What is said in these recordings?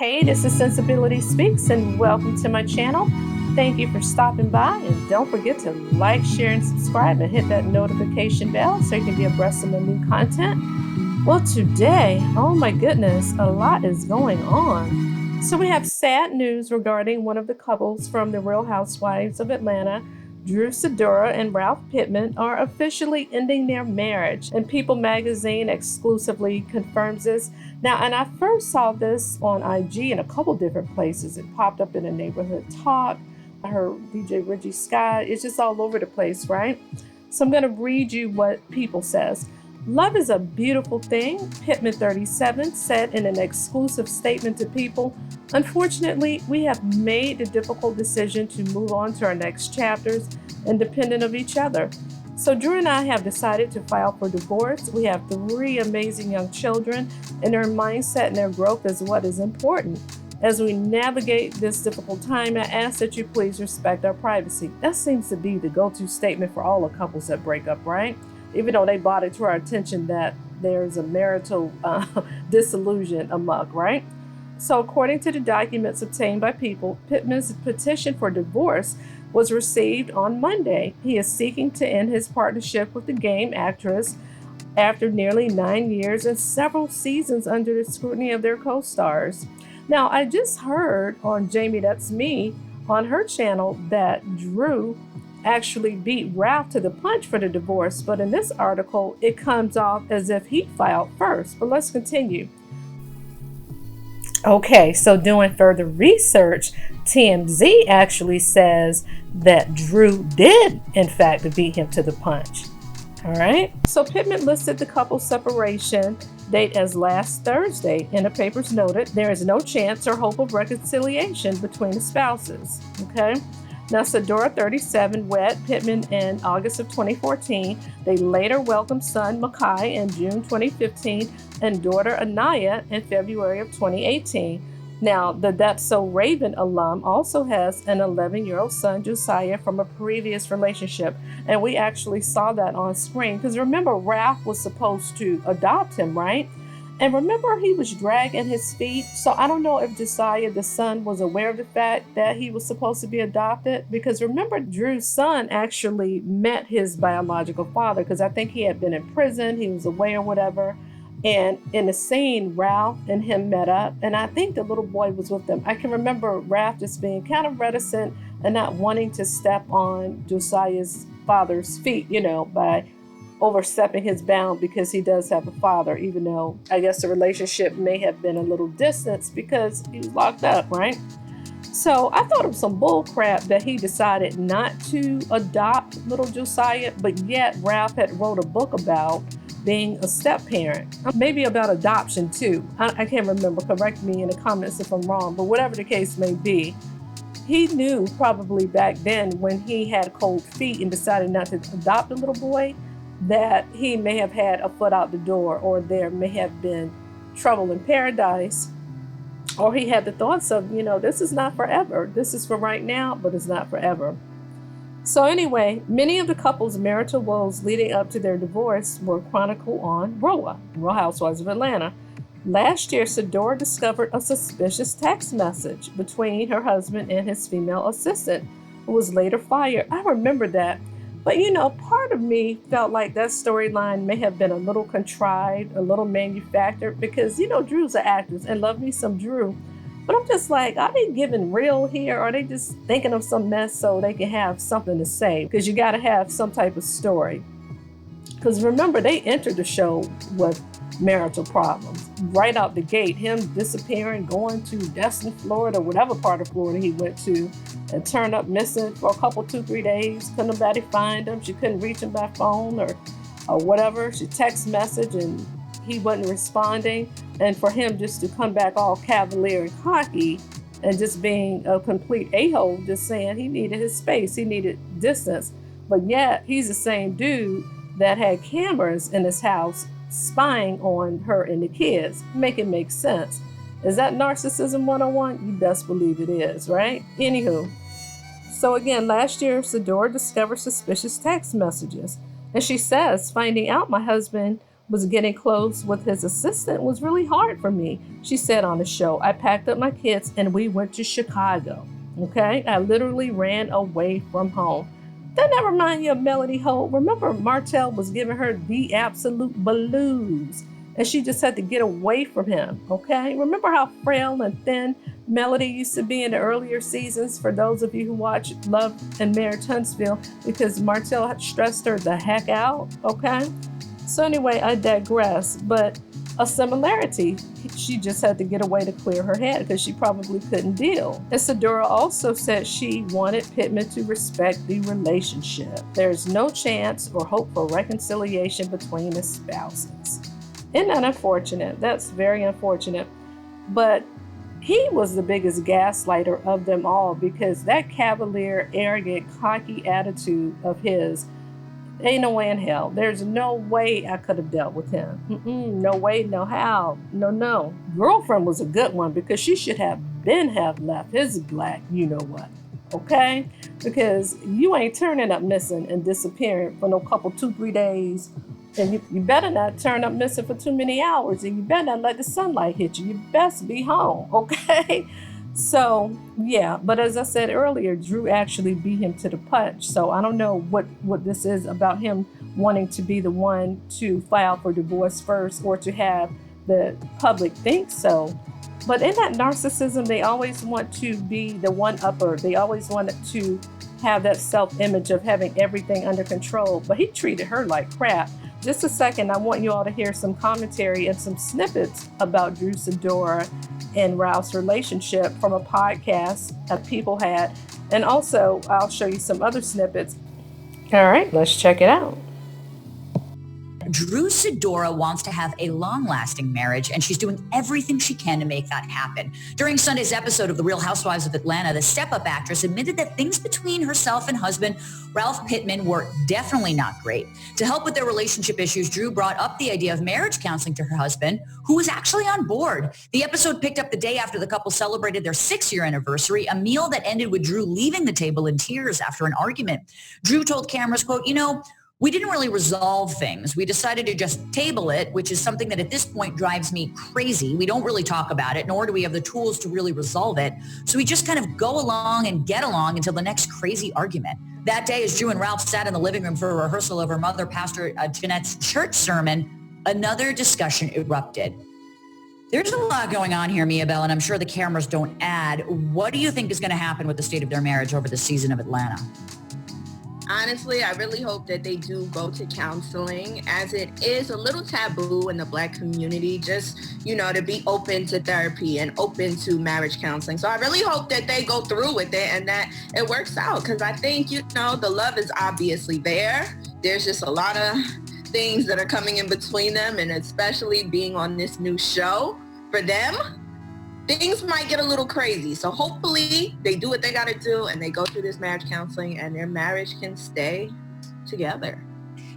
Hey, this is Sensibility Speaks and welcome to my channel. Thank you for stopping by, and don't forget to like, share, and subscribe and hit that notification bell so you can be abreast of the new content. Well, today, oh my goodness, a lot is going on. So we have sad news regarding one of the couples from the Real Housewives of Atlanta. Sidora and Ralph Pittman are officially ending their marriage, and People magazine exclusively confirms this. Now, and I first saw this on IG in a couple different places. It popped up in a neighborhood talk. I heard DJ Reggie Scott. It's just all over the place, right? So I'm going to read you what People says. Love is a beautiful thing, Pittman 37 said in an exclusive statement to People. Unfortunately, we have made the difficult decision to move on to our next chapters independent of each other. So Drew and I have decided to file for divorce. We have 3 amazing young children, and their mindset and their growth is what is important. As we navigate this difficult time, I ask that you please respect our privacy. That seems to be the go-to statement for all the couples that break up, right? Even though they brought it to our attention that there's a marital disillusion amok, right? So according to the documents obtained by People, Pittman's petition for divorce was received on Monday. He is seeking to end his partnership with the Game actress after nearly 9 years and several seasons under the scrutiny of their co-stars. Now, I just heard on Jamie That's Me on her channel that Drew actually beat Ralph to the punch for the divorce, but in this article, it comes off as if he filed first. But let's continue. Okay, so doing further research, TMZ actually says that Drew did, in fact, beat him to the punch. All right. So Pittman listed the couple's separation date as last Thursday, and the papers noted there is no chance or hope of reconciliation between the spouses. Okay. Now, Sidora 37 wed Pittman in August of 2014. They later welcomed son Makai in June 2015 and daughter Anaya in February of 2018. Now, the That's So Raven alum also has an 11-year-old son, Josiah, from a previous relationship. And we actually saw that on screen because remember, Ralph was supposed to adopt him, right? And remember, he was dragging his feet. So I don't know if Josiah, the son, was aware of the fact that he was supposed to be adopted. Because remember, Drew's son actually met his biological father because I think he had been in prison. He was away or whatever. And in the scene, Ralph and him met up. And I think the little boy was with them. I can remember Ralph just being kind of reticent and not wanting to step on Josiah's father's feet, by overstepping his bound because he does have a father, even though I guess the relationship may have been a little distant because he was locked up, right? So I thought it was some bull crap that he decided not to adopt little Josiah, but yet Ralph had wrote a book about being a step parent, maybe about adoption too. I can't remember, correct me in the comments if I'm wrong, but whatever the case may be, he knew probably back then when he had cold feet and decided not to adopt a little boy, that he may have had a foot out the door, or there may have been trouble in paradise, or he had the thoughts of, this is not forever. This is for right now, but it's not forever. So anyway, many of the couple's marital woes leading up to their divorce were chronicled on RHOA, Real Housewives of Atlanta. Last year, Sidora discovered a suspicious text message between her husband and his female assistant, who was later fired. I remember that. But, part of me felt like that storyline may have been a little contrived, a little manufactured, because, Drew's an actress and love me some Drew. But I'm just like, are they giving real here? Or are they just thinking of some mess so they can have something to say? Because you got to have some type of story. Because remember, they entered the show with marital problems. Right out the gate, him disappearing, going to Destin, Florida, whatever part of Florida he went to, and turned up missing for a couple, 2-3 days. Couldn't nobody find him. She couldn't reach him by phone or whatever. She text message and he wasn't responding. And for him just to come back all cavalier and cocky and just being a complete a-hole, just saying he needed his space, he needed distance. But yet he's the same dude that had cameras in his house spying on her and the kids. Make it make sense. Is that narcissism 101? You best believe it is, right? Anywho, so again, last year, Sidora discovered suspicious text messages. And she says, finding out my husband was getting close with his assistant was really hard for me, she said on the show. I packed up my kids and we went to Chicago. Okay, I literally ran away from home. Doesn't that remind you of Melody Holt? Remember, Martell was giving her the absolute blues, and she just had to get away from him. Okay, remember how frail and thin Melody used to be in the earlier seasons, for those of you who watch Love and Marriage Huntsville, because Martell had stressed her the heck out. Okay, so anyway, I digress, but a similarity, she just had to get away to clear her head because she probably couldn't deal. And Sidora also said she wanted Pittman to respect the relationship. There's no chance or hope for reconciliation between the spouses. Isn't that unfortunate? That's very unfortunate. But he was the biggest gaslighter of them all, because that cavalier, arrogant, cocky attitude of his, ain't no way in hell. There's no way I could have dealt with him. No way, no how. No. Girlfriend was a good one, because she should have left his black you-know-what. Okay? Because you ain't turning up missing and disappearing for no couple, 2-3 days. And you better not turn up missing for too many hours. And you better not let the sunlight hit you. You best be home. Okay? So, yeah, but as I said earlier, Drew actually beat him to the punch. So I don't know what this is about him wanting to be the one to file for divorce first, or to have the public think so. But in that narcissism, they always want to be the one-upper. They always wanted to have that self-image of having everything under control. But he treated her like crap. Just a second, I want you all to hear some commentary and some snippets about Drew, Sidora, and Ralph's relationship from a podcast that People had. And also, I'll show you some other snippets. All right, let's check it out. Drew Sidora wants to have a long-lasting marriage, and she's doing everything she can to make that happen. During Sunday's episode of The Real Housewives of Atlanta, the step-up actress admitted that things between herself and husband Ralph Pittman were definitely not great. To help with their relationship issues, Drew brought up the idea of marriage counseling to her husband, who was actually on board. The episode picked up the day after the couple celebrated their 6-year anniversary, a meal that ended with Drew leaving the table in tears after an argument. Drew told cameras, quote, "We didn't really resolve things. We decided to just table it, which is something that at this point drives me crazy. We don't really talk about it, nor do we have the tools to really resolve it. So we just kind of go along and get along until the next crazy argument." That day, as Drew and Ralph sat in the living room for a rehearsal of her mother, Pastor Jeanette's church sermon, another discussion erupted. There's a lot going on here, Mia Bell, and I'm sure the cameras don't add. What do you think is going to happen with the state of their marriage over the season of Atlanta? Honestly, I really hope that they do go to counseling, as it is a little taboo in the Black community, just, to be open to therapy and open to marriage counseling. So I really hope that they go through with it and that it works out, because I think, the love is obviously there. There's just a lot of things that are coming in between them, and especially being on this new show for them, things might get a little crazy. So hopefully they do what they got to do and they go through this marriage counseling and their marriage can stay together.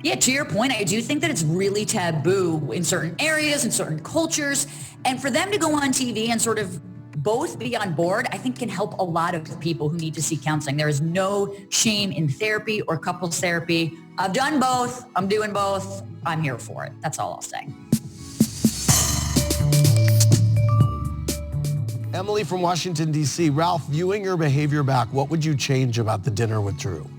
Yeah, to your point, I do think that it's really taboo in certain areas and certain cultures. And for them to go on TV and sort of both be on board, I think can help a lot of people who need to seek counseling. There is no shame in therapy or couples therapy. I've done both. I'm doing both. I'm here for it. That's all I'll say. Emily from Washington, D.C. Ralph, viewing your behavior back, what would you change about the dinner with Drew?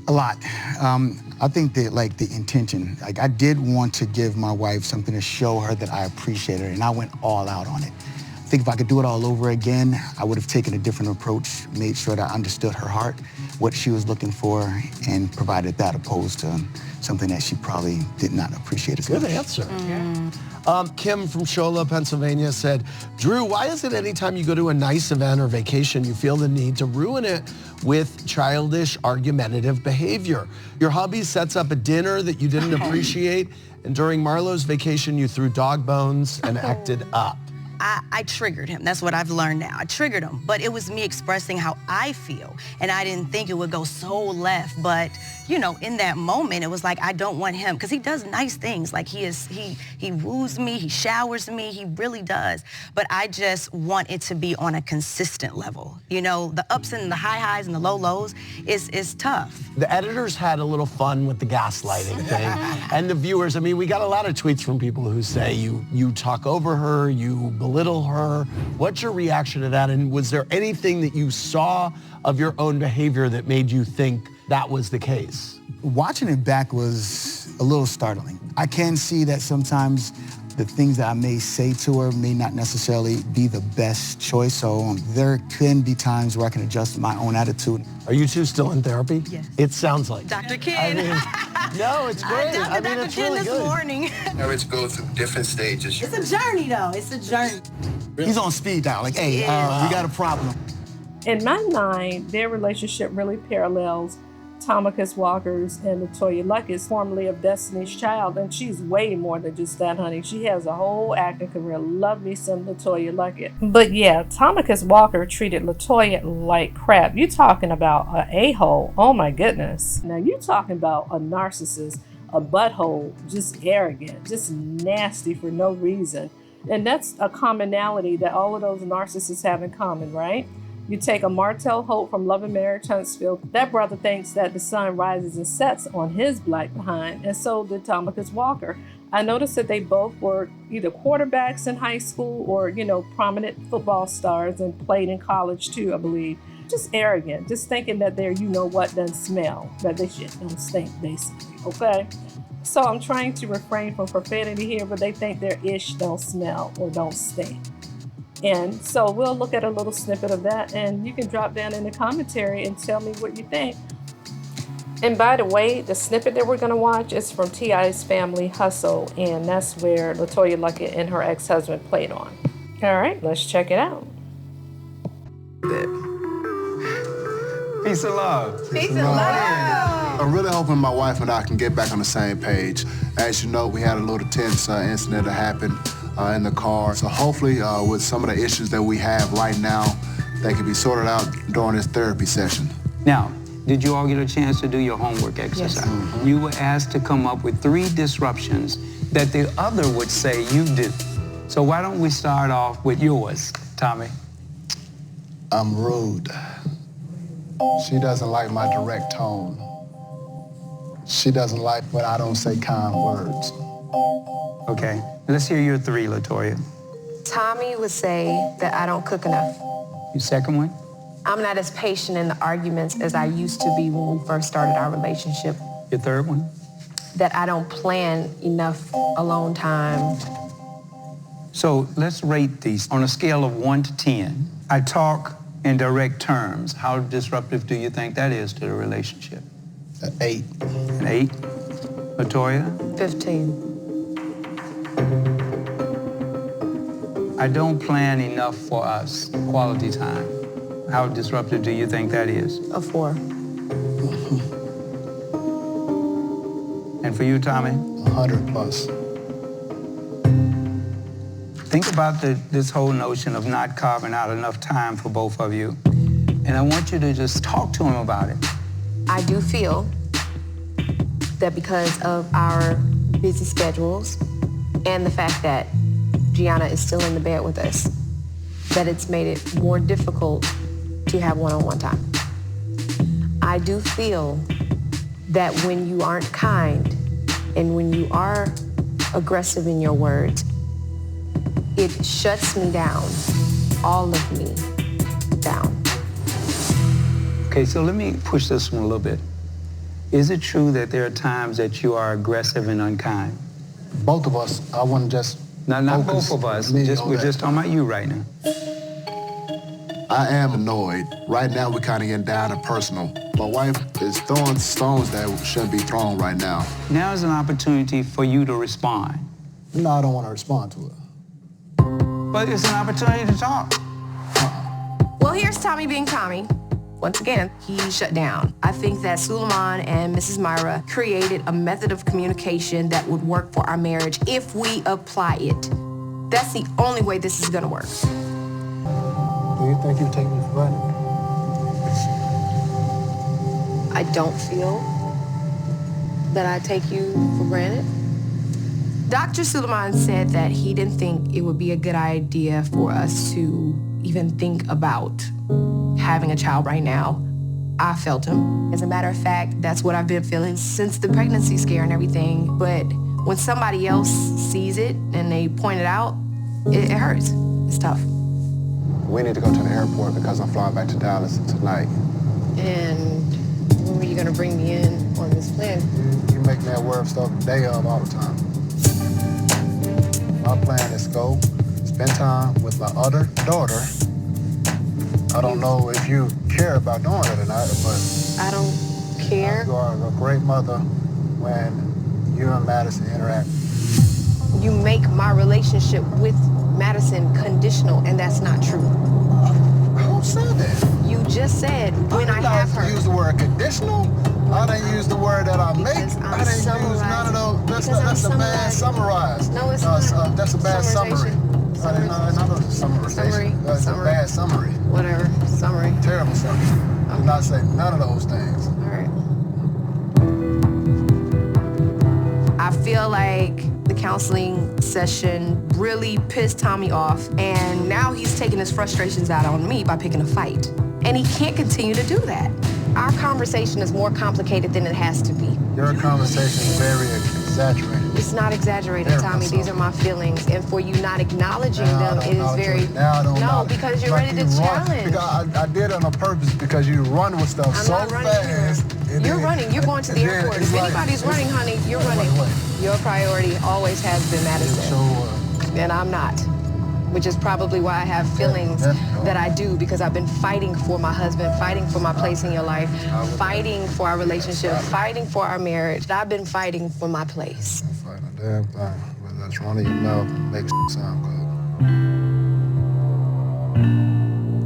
A lot. I think that the intention, I did want to give my wife something to show her that I appreciate her, and I went all out on it. I think if I could do it all over again, I would have taken a different approach, made sure that I understood her heart, what she was looking for, and provided that, opposed to something that she probably did not appreciate as much. Good answer. Kim from Shola, Pennsylvania said, Drew, why is it anytime you go to a nice event or vacation, you feel the need to ruin it with childish, argumentative behavior? Your hubby sets up a dinner that you didn't appreciate, and during Marlo's vacation, you threw dog bones and acted up. I triggered him. That's what I've learned now. I triggered him, but it was me expressing how I feel, and I didn't think it would go so left. But you know, in that moment, it was like I don't want him, because he does nice things. Like he woos me, he showers me, he really does. But I just want it to be on a consistent level. You know, the ups and the highs and the lows is tough. The editors had a little fun with the gaslighting thing, and the viewers. I mean, we got a lot of tweets from people who say you talk over her, you belittle her. What's your reaction to that? And was there anything that you saw of your own behavior that made you think that was the case? Watching it back was a little startling. I can see that sometimes the things that I may say to her may not necessarily be the best choice, so there can be times where I can adjust my own attitude. Are you two still in therapy? Yes. It sounds like Dr. it. Ken. No, it's great. I mean, Dr. it's Ken really this good. morning. Marriage goes through different stages. It's a journey, though. It's a journey. He's on speed dial, like, hey, we got a problem. In my mind, their relationship really parallels Tamika's Walker's and Letoya Luckett's, formerly of Destiny's Child, and she's way more than just that, honey. She has a whole acting career. Love me some Letoya Luckett. But yeah, Tamika's Walker treated Letoya like crap. You talking about an a-hole? Oh my goodness. Now you talking about a narcissist, a butthole, just arrogant, just nasty for no reason. And that's a commonality that all of those narcissists have in common, right? You take a Martell Holt from Love and Marriage Huntsville. That brother thinks that the sun rises and sets on his black behind, and so did Tamika's Walker. I noticed that they both were either quarterbacks in high school or, you know, prominent football stars and played in college too, I believe. Just arrogant, just thinking that they're, you know what, doesn't smell, that they shit don't stink, basically, okay? So I'm trying to refrain from profanity here, but they think their ish don't smell or don't stink. And so we'll look at a little snippet of that, and you can drop down in the commentary and tell me what you think. And by the way, the snippet that we're going to watch is from T.I.'s Family Hustle, and that's where Letoya Luckett and her ex-husband played on. All right, let's check it out. Peace and love. Peace and love. I'm really hoping my wife and I can get back on the same page. As you know, we had a little tense incident that happened in the car. So hopefully with some of the issues that we have right now, they can be sorted out during this therapy session. Now, did you all get a chance to do your homework exercise? Yes. Mm-hmm. You were asked to come up with 3 disruptions that the other would say you do. So why don't we start off with yours, Tommy? I'm rude. She doesn't like my direct tone. She doesn't like when I don't say kind words. Okay, let's hear your 3, Letoya. Tommy would say that I don't cook enough. Your second one? I'm not as patient in the arguments as I used to be when we first started our relationship. Your third one? That I don't plan enough alone time. So let's rate these on a scale of 1 to 10. I talk in direct terms. How disruptive do you think that is to the relationship? 8. An 8? Letoya? 15. I don't plan enough for us, quality time. How disruptive do you think that is? A 4. And for you, Tommy? 100 plus. Think about this whole notion of not carving out enough time for both of you. And I want you to just talk to him about it. I do feel that because of our busy schedules and the fact that Gianna is still in the bed with us, that it's made it more difficult to have one-on-one time. I do feel that when you aren't kind and when you are aggressive in your words, it shuts me down, all of me down. Okay, so let me push this one a little bit. Is it true that there are times that you are aggressive and unkind? Both of us, I wouldn't just Not both of us, we're just talking about you right now. I am annoyed. Right now, we're kind of getting down to personal. My wife is throwing stones that shouldn't be thrown right now. Now is an opportunity for you to respond. No, I don't want to respond to it. But it's an opportunity to talk. Well, here's Tommy being Tommy. Once again, he shut down. I think that Suleiman and Mrs. Myra created a method of communication that would work for our marriage if we apply it. That's the only way this is gonna work. Do you think you take me for granted? I don't feel that I take you for granted. Dr. Suleiman said that he didn't think it would be a good idea for us to even think about having a child right now. I felt him. As a matter of fact, that's what I've been feeling since the pregnancy scare and everything. But when somebody else sees it and they point it out, it hurts. It's tough. We need to go to the airport because I'm flying back to Dallas tonight. And when were you gonna bring me in on this plan? You make me aware of stuff day of all the time. My plan is to go spend time with my other daughter. I don't know if you care about doing it or not, but I don't care. You are a great mother when you and Madison interact. You make my relationship with Madison conditional, and that's not true. Who said that? You just said when I have her. Use the word conditional. I didn't use the word that I make. I didn't use none of those. That's a bad summarize. No, it's not. That's a bad summary. Not a summarization. That's a bad summary. Whatever. Summary. Terrible summary. I'm not saying none of those things. All right. I feel like the counseling session really pissed Tommy off, and now he's taking his frustrations out on me by picking a fight. And he can't continue to do that. Our conversation is more complicated than it has to be. Your conversation is very exaggerated. It's not exaggerated, Tommy. These are my feelings. And for you not acknowledging them is very... No, because you're ready to challenge. Because I did it on purpose because you run with stuff so fast. You're running. You're going to the airport. If anybody's running, honey, you're running. Your priority always has been Madison. And I'm not. Which is probably why I have feelings that I do, because I've been fighting for my husband, fighting for my place in your life, fighting for our relationship, fighting for our marriage. I've been fighting for my place. Fighting a damn thing. Whether that's running your mouth makes it sound good.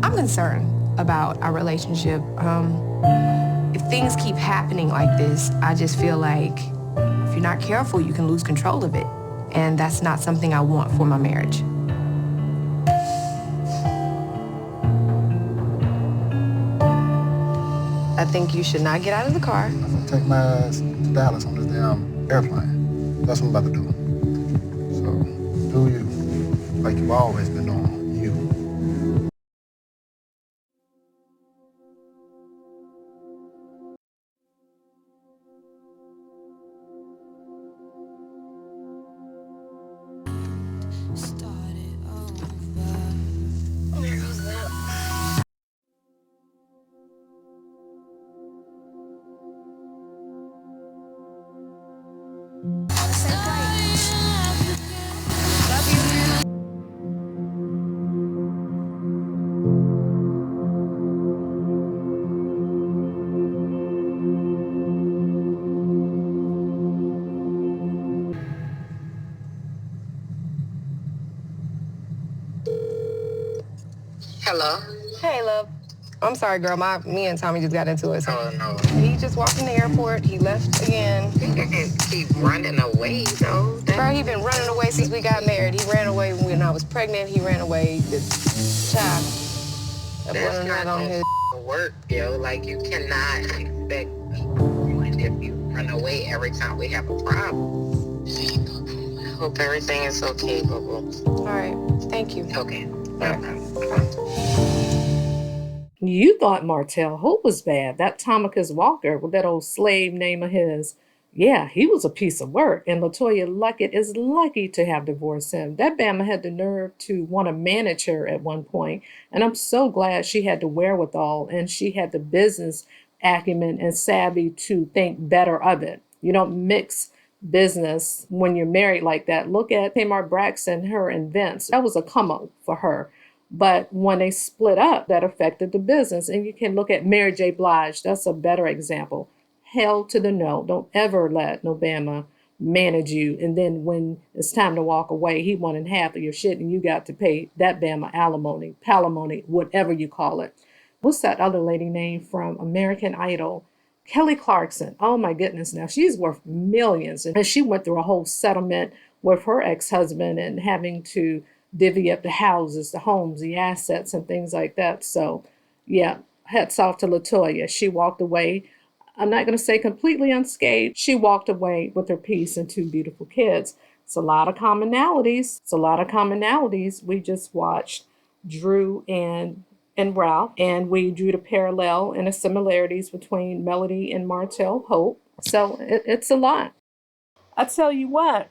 I'm concerned about our relationship. If things keep happening like this, I just feel like if you're not careful, you can lose control of it. And that's not something I want for my marriage. I think you should not get out of the car. I'm gonna take my ass to Dallas on this damn airplane. That's what I'm about to do. So, do you, like you've always been doing, you. Hello? Hey, love. I'm sorry, girl. Me and Tommy just got into it. Oh, no. He just walked in the airport. He left again. You can keep running away, though. Bro, he been running away since we got married. He ran away when I was pregnant. He ran away the child. That's not gonna work, yo. Like, you cannot expect if you run away every time we have a problem. I hope everything is okay, boo-boo. All right. Thank you. Okay. No problem. You thought Martell Hope was bad. That Tomicus Walker with that old slave name of his. Yeah, he was a piece of work. And Letoya Luckett is lucky to have divorced him. That Bama had the nerve to want to manage her at one point. And I'm so glad she had the wherewithal and she had the business acumen and savvy to think better of it. You don't mix business when you're married like that. Look at Tamar Braxton, her and Vince. That was a come up for her. But when they split up, that affected the business. And you can look at Mary J. Blige. That's a better example. Hell to the no. Don't ever let no Bama manage you. And then when it's time to walk away, he wanted half of your shit and you got to pay that Bama alimony, palimony, whatever you call it. What's that other lady name from American Idol? Kelly Clarkson. Oh my goodness. Now she's worth millions. And she went through a whole settlement with her ex-husband and having to divvy up the houses, the homes, the assets, and things like that. So, yeah, hats off to Letoya. She walked away. I'm not going to say completely unscathed. She walked away with her peace and 2 beautiful kids. It's a lot of commonalities. We just watched Drew and Ralph, and we drew the parallel and the similarities between Melody and Martell Hope. So it's a lot. I tell you what,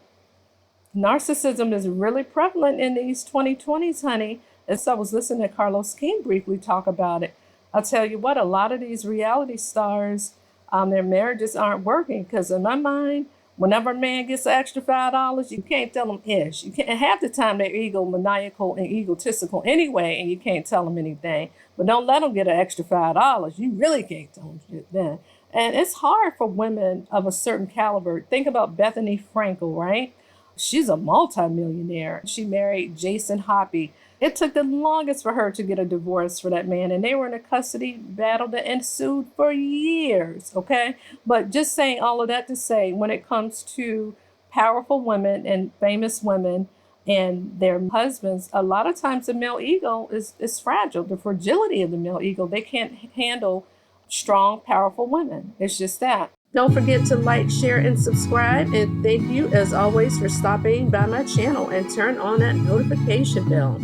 narcissism is really prevalent in these 2020s, honey. As I was listening to Carlos King briefly talk about it, I'll tell you what, a lot of these reality stars, their marriages aren't working, because in my mind, whenever a man gets an extra $5, you can't tell him ish. You can't. Half the time they're egomaniacal and egotistical anyway, and you can't tell them anything. But don't let them get an extra $5. You really can't tell them shit then. And it's hard for women of a certain caliber. Think about Bethany Frankel, right? She's a multimillionaire. She married Jason Hoppy. It took the longest for her to get a divorce for that man, and they were in a custody battle that ensued for years, okay? But just saying all of that to say, when it comes to powerful women and famous women and their husbands, a lot of times the male ego is fragile. The fragility of the male ego, they can't handle strong, powerful women. It's just that. Don't forget to like, share, and subscribe. And thank you, as always, for stopping by my channel and turn on that notification bell.